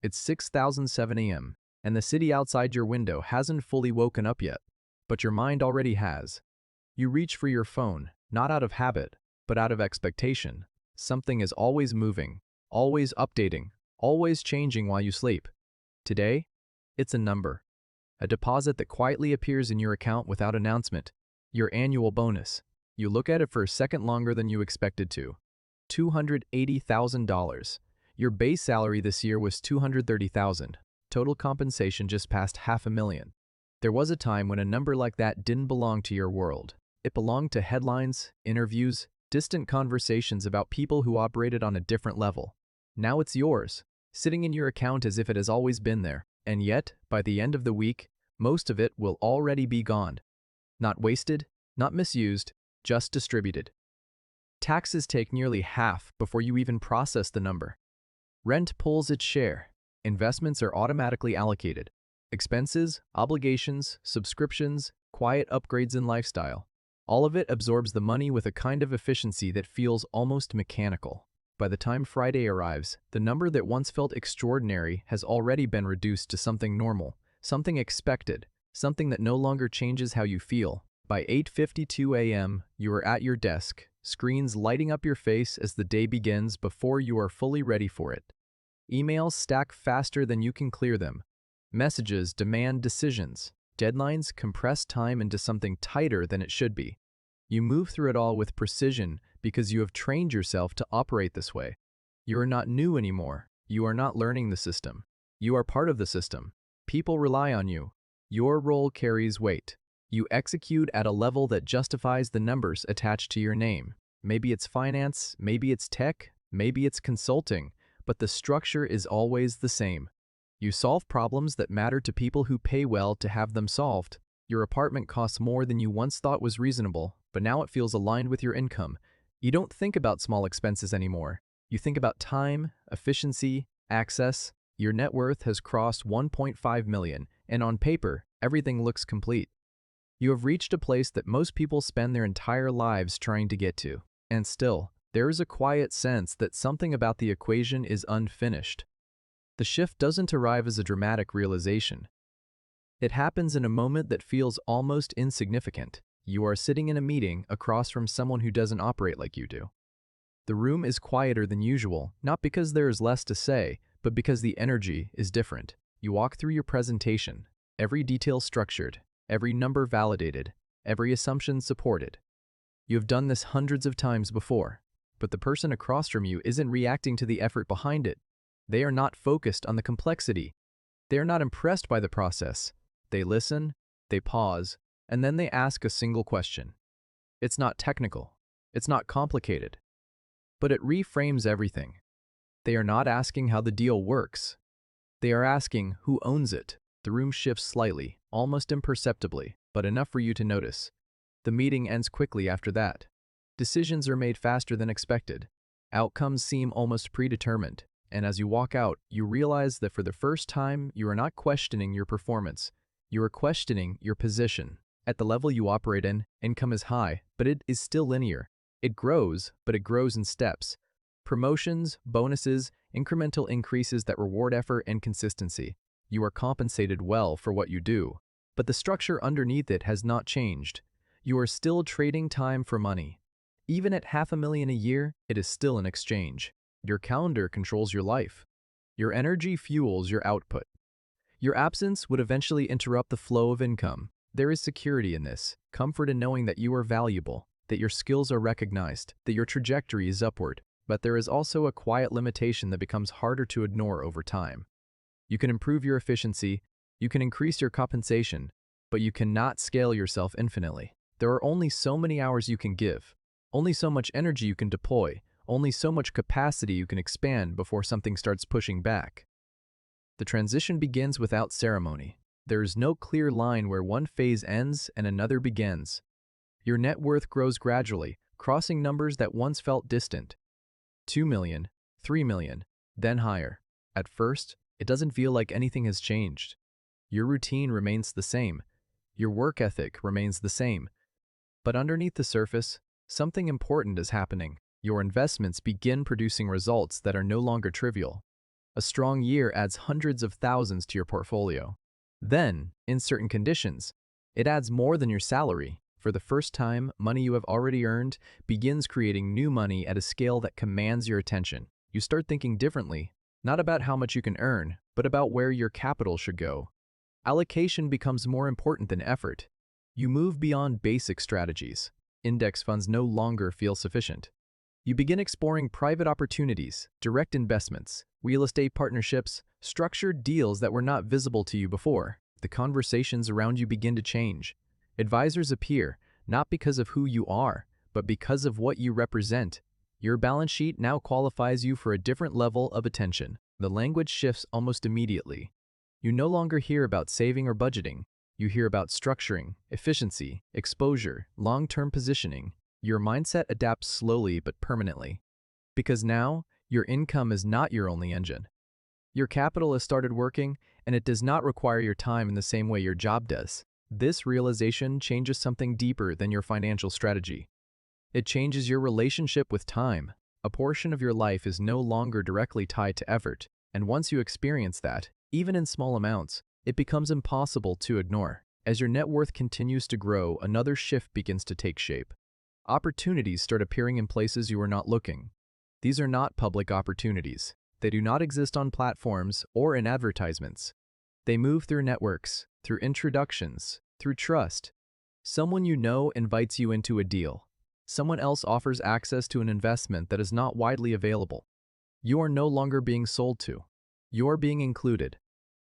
It's 6,007 a.m., and the city outside your window hasn't fully woken up yet, but your mind already has. You reach for your phone, not out of habit, but out of expectation. Something is always moving, always updating, always changing while you sleep. Today, it's a number. A deposit that quietly appears in your account without announcement. Your annual bonus. You look at it for a second longer than you expected to. $280,000. Your base salary this year was $230,000. Total compensation just passed $500,000. There was a time when a number like that didn't belong to your world. It belonged to headlines, interviews, distant conversations about people who operated on a different level. Now it's yours, sitting in your account as if it has always been there. And yet, by the end of the week, most of it will already be gone. Not wasted, not misused, just distributed. Taxes take nearly half before you even process the number. Rent pulls its share. Investments are automatically allocated. Expenses, obligations, subscriptions, quiet upgrades in lifestyle. All of it absorbs the money with a kind of efficiency that feels almost mechanical. By the time Friday arrives, the number that once felt extraordinary has already been reduced to something normal, something expected, something that no longer changes how you feel. By 8:52 a.m., you are at your desk, screens lighting up your face as the day begins before you are fully ready for it. Emails stack faster than you can clear them. Messages demand decisions. Deadlines compress time into something tighter than it should be. You move through it all with precision because you have trained yourself to operate this way. You are not new anymore. You are not learning the system. You are part of the system. People rely on you. Your role carries weight. You execute at a level that justifies the numbers attached to your name. Maybe it's finance, maybe it's tech, maybe it's consulting, but the structure is always the same. You solve problems that matter to people who pay well to have them solved. Your apartment costs more than you once thought was reasonable, but now it feels aligned with your income. You don't think about small expenses anymore. You think about time, efficiency, access. Your net worth has crossed 1.5 million, and on paper, everything looks complete. You have reached a place that most people spend their entire lives trying to get to. And still, there is a quiet sense that something about the equation is unfinished. The shift doesn't arrive as a dramatic realization. It happens in a moment that feels almost insignificant. You are sitting in a meeting across from someone who doesn't operate like you do. The room is quieter than usual, not because there is less to say, but because the energy is different. You walk through your presentation, every detail structured, every number validated, every assumption supported. You have done this hundreds of times before, but the person across from you isn't reacting to the effort behind it. They are not focused on the complexity. They are not impressed by the process. They listen, they pause, and then they ask a single question. It's not technical. It's not complicated. But it reframes everything. They are not asking how the deal works. They are asking who owns it. The room shifts slightly, almost imperceptibly, but enough for you to notice. The meeting ends quickly after that. Decisions are made faster than expected. Outcomes seem almost predetermined, and as you walk out, you realize that for the first time, you are not questioning your performance. You are questioning your position. At the level you operate in, income is high, but it is still linear. It grows, but it grows in steps. Promotions, bonuses, incremental increases that reward effort and consistency. You are compensated well for what you do, but the structure underneath it has not changed. You are still trading time for money. Even at $500,000 a year, it is still an exchange. Your calendar controls your life. Your energy fuels your output. Your absence would eventually interrupt the flow of income. There is security in this, comfort in knowing that you are valuable, that your skills are recognized, that your trajectory is upward. But there is also a quiet limitation that becomes harder to ignore over time. You can improve your efficiency, you can increase your compensation, but you cannot scale yourself infinitely. There are only so many hours you can give, only so much energy you can deploy, only so much capacity you can expand before something starts pushing back. The transition begins without ceremony. There is no clear line where one phase ends and another begins. Your net worth grows gradually, crossing numbers that once felt distant. 2 million, 3 million, then higher. At first, it doesn't feel like anything has changed. Your routine remains the same. Your work ethic remains the same. But underneath the surface, something important is happening. Your investments begin producing results that are no longer trivial. A strong year adds hundreds of thousands to your portfolio. Then, in certain conditions, it adds more than your salary. For the first time, money you have already earned begins creating new money at a scale that commands your attention. You start thinking differently, not about how much you can earn, but about where your capital should go. Allocation becomes more important than effort. You move beyond basic strategies. Index funds no longer feel sufficient. You begin exploring private opportunities, direct investments, real estate partnerships, structured deals that were not visible to you before. The conversations around you begin to change. Advisors appear, not because of who you are, but because of what you represent. Your balance sheet now qualifies you for a different level of attention. The language shifts almost immediately. You no longer hear about saving or budgeting. You hear about structuring, efficiency, exposure, long-term positioning. Your mindset adapts slowly but permanently. Because now, your income is not your only engine. Your capital has started working, and it does not require your time in the same way your job does. This realization changes something deeper than your financial strategy. It changes your relationship with time. A portion of your life is no longer directly tied to effort, and once you experience that, even in small amounts, it becomes impossible to ignore. As your net worth continues to grow, another shift begins to take shape. Opportunities start appearing in places you were not looking. These are not public opportunities. They do not exist on platforms or in advertisements. They move through networks, through introductions, through trust. Someone you know invites you into a deal. Someone else offers access to an investment that is not widely available. You are no longer being sold to. You are being included.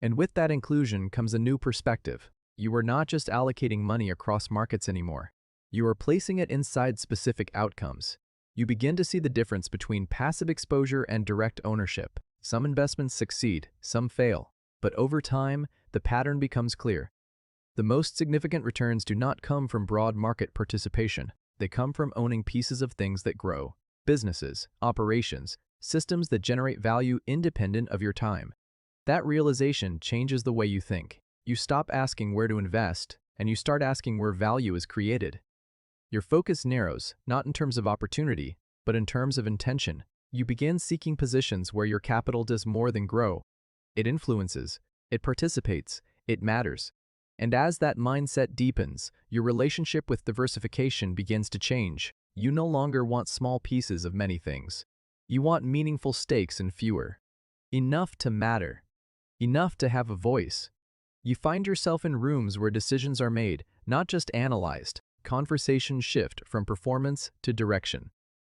And with that inclusion comes a new perspective. You are not just allocating money across markets anymore. You are placing it inside specific outcomes. You begin to see the difference between passive exposure and direct ownership. Some investments succeed, some fail, but over time, the pattern becomes clear. The most significant returns do not come from broad market participation. They come from owning pieces of things that grow, businesses, operations, systems that generate value independent of your time. That realization changes the way you think. You stop asking where to invest, and you start asking where value is created. Your focus narrows, not in terms of opportunity, but in terms of intention. You begin seeking positions where your capital does more than grow. It influences, it participates, it matters. And as that mindset deepens, your relationship with diversification begins to change. You no longer want small pieces of many things. You want meaningful stakes in fewer. Enough to matter. Enough to have a voice. You find yourself in rooms where decisions are made, not just analyzed. Conversations shift from performance to direction,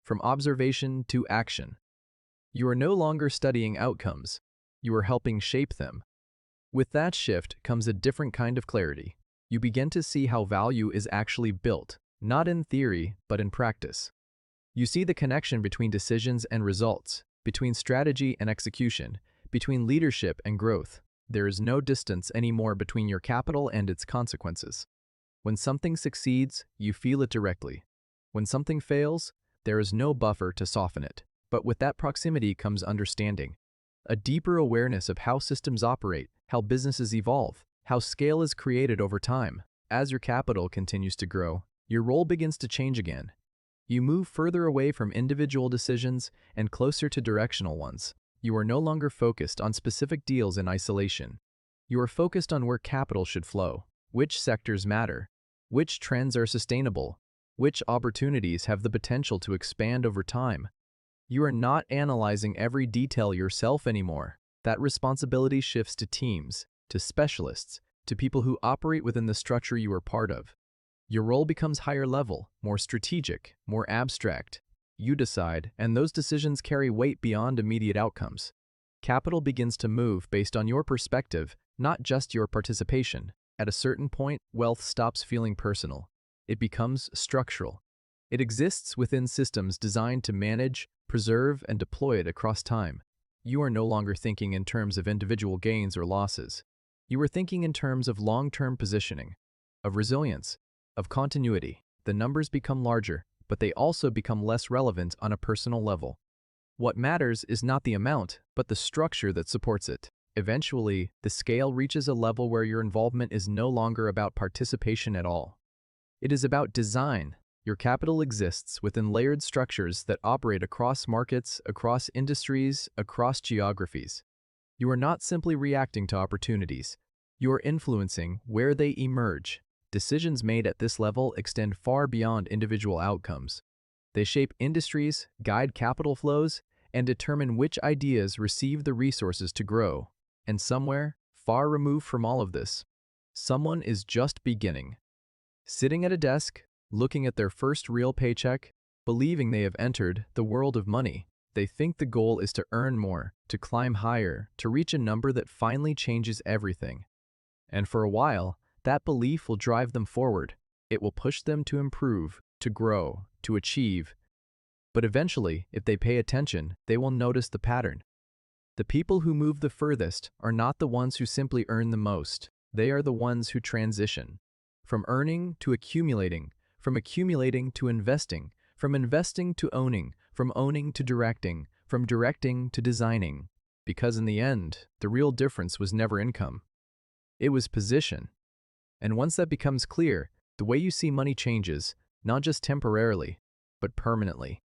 from observation to action. You are no longer studying outcomes. You are helping shape them. With that shift comes a different kind of clarity. You begin to see how value is actually built, not in theory, but in practice. You see the connection between decisions and results, between strategy and execution, between leadership and growth. There is no distance anymore between your capital and its consequences. When something succeeds, you feel it directly. When something fails, there is no buffer to soften it. But with that proximity comes understanding. A deeper awareness of how systems operate, how businesses evolve, how scale is created over time. As your capital continues to grow, your role begins to change again. You move further away from individual decisions and closer to directional ones. You are no longer focused on specific deals in isolation. You are focused on where capital should flow, which sectors matter, which trends are sustainable, which opportunities have the potential to expand over time. You are not analyzing every detail yourself anymore. That responsibility shifts to teams, to specialists, to people who operate within the structure you are part of. Your role becomes higher level, more strategic, more abstract. You decide, and those decisions carry weight beyond immediate outcomes. Capital begins to move based on your perspective, not just your participation. At a certain point, wealth stops feeling personal. It becomes structural. It exists within systems designed to manage, preserve, and deploy it across time. You are no longer thinking in terms of individual gains or losses. You are thinking in terms of long-term positioning, of resilience, of continuity. The numbers become larger, but they also become less relevant on a personal level. What matters is not the amount, but the structure that supports it. Eventually, the scale reaches a level where your involvement is no longer about participation at all. It is about design. Your capital exists within layered structures that operate across markets, across industries, across geographies. You are not simply reacting to opportunities. You are influencing where they emerge. Decisions made at this level extend far beyond individual outcomes. They shape industries, guide capital flows, and determine which ideas receive the resources to grow. And somewhere, far removed from all of this, someone is just beginning. Sitting at a desk, looking at their first real paycheck, believing they have entered the world of money. They think the goal is to earn more, to climb higher, to reach a number that finally changes everything. And for a while, that belief will drive them forward. It will push them to improve, to grow, to achieve. But eventually, if they pay attention, they will notice the pattern. The people who move the furthest are not the ones who simply earn the most. They are the ones who transition. From earning to accumulating, from accumulating to investing, from investing to owning, from owning to directing, from directing to designing. Because in the end, the real difference was never income. It was position. And once that becomes clear, the way you see money changes, not just temporarily, but permanently.